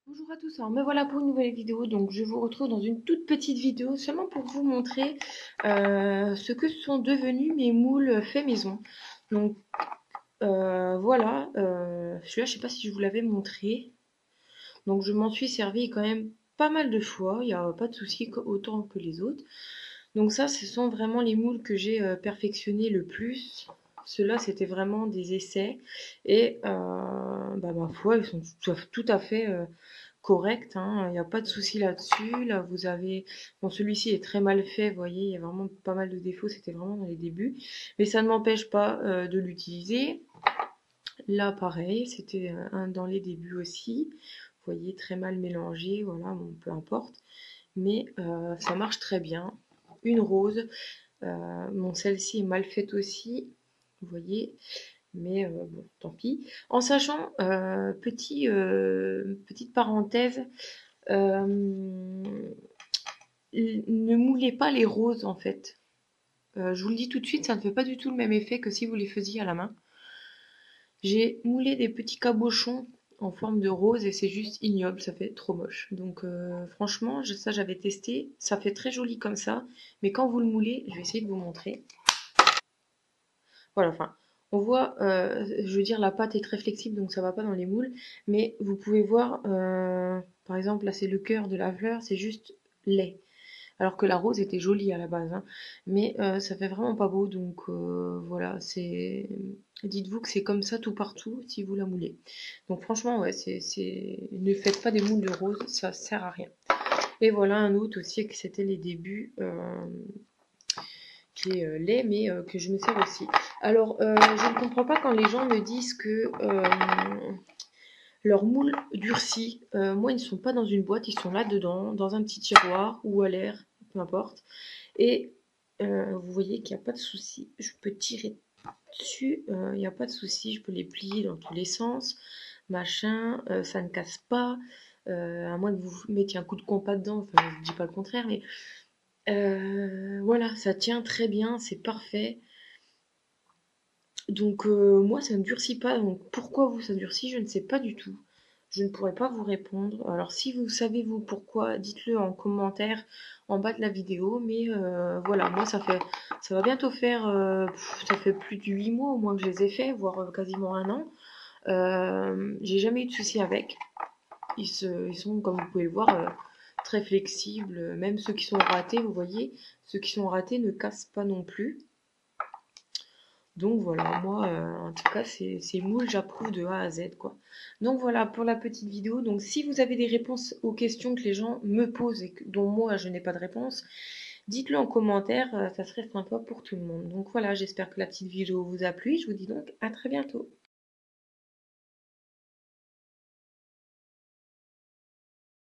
Bonjour à tous, alors me voilà pour une nouvelle vidéo. Donc je vous retrouve dans une toute petite vidéo seulement pour vous montrer ce que sont devenus mes moules faits maison. Donc voilà, celui-là je sais pas si je vous l'avais montré. Donc je m'en suis servi quand même pas mal de fois, il n'y a pas de souci autant que les autres. Donc ça, ce sont vraiment les moules que j'ai perfectionnés le plus. Ceux-là, c'était vraiment des essais et bah, ma foi, ils sont tout à fait corrects, hein. Il n'y a pas de souci là-dessus. Là, vous avez, bon, celui-ci est très mal fait, vous voyez, il y a vraiment pas mal de défauts. C'était vraiment dans les débuts, mais ça ne m'empêche pas de l'utiliser. Là, pareil, c'était un dans les débuts aussi. Vous voyez, très mal mélangé, voilà, bon, peu importe. Mais ça marche très bien. Une rose. Bon, celle-ci est mal faite aussi, vous voyez, mais bon, tant pis. En sachant, petite parenthèse, ne moulez pas les roses en fait. Je vous le dis tout de suite, ça ne fait pas du tout le même effet que si vous les faisiez à la main. J'ai moulé des petits cabochons en forme de rose et c'est juste ignoble, ça fait trop moche. Donc franchement, ça j'avais testé, ça fait très joli comme ça, mais quand vous le moulez, je vais essayer de vous montrer. Voilà, enfin, on voit, je veux dire, la pâte est très flexible, donc ça va pas dans les moules, mais vous pouvez voir, par exemple, là c'est le cœur de la fleur, c'est juste laid. Alors que la rose était jolie à la base, hein, mais ça fait vraiment pas beau, donc voilà, c'est. Dites-vous que c'est comme ça tout partout si vous la moulez. Donc franchement, ouais, ne faites pas des moules de rose, ça sert à rien. Et voilà un autre aussi que c'était les débuts. Qui est laid, mais que je me sers aussi. Alors, je ne comprends pas quand les gens me disent que leurs moules durcis, moi, ils ne sont pas dans une boîte, ils sont là dedans, dans un petit tiroir ou à l'air, peu importe. Et vous voyez qu'il n'y a pas de souci. Je peux tirer dessus, il n'y a pas de souci. Je peux les plier dans tous les sens, machin, ça ne casse pas. À moins que vous mettiez un coup de compas dedans, enfin, je ne dis pas le contraire, mais voilà, ça tient très bien, c'est parfait. Donc moi ça ne durcit pas, donc pourquoi vous ça durcit, je ne sais pas du tout. Je ne pourrais pas vous répondre. Alors si vous savez vous pourquoi, dites-le en commentaire en bas de la vidéo. Mais voilà, moi ça va bientôt faire, ça fait plus de 8 mois au moins que je les ai faits, voire quasiment un an. J'ai jamais eu de soucis avec. Ils sont, comme vous pouvez le voir, très flexibles. Même ceux qui sont ratés, vous voyez, ceux qui sont ratés ne cassent pas non plus. Donc voilà, moi, en tout cas, ces moules, j'approuve de A à Z, quoi. Donc voilà pour la petite vidéo. Donc si vous avez des réponses aux questions que les gens me posent et dont moi je n'ai pas de réponse, dites-le en commentaire, ça serait sympa pour tout le monde. Donc voilà, j'espère que la petite vidéo vous a plu. Je vous dis donc à très bientôt.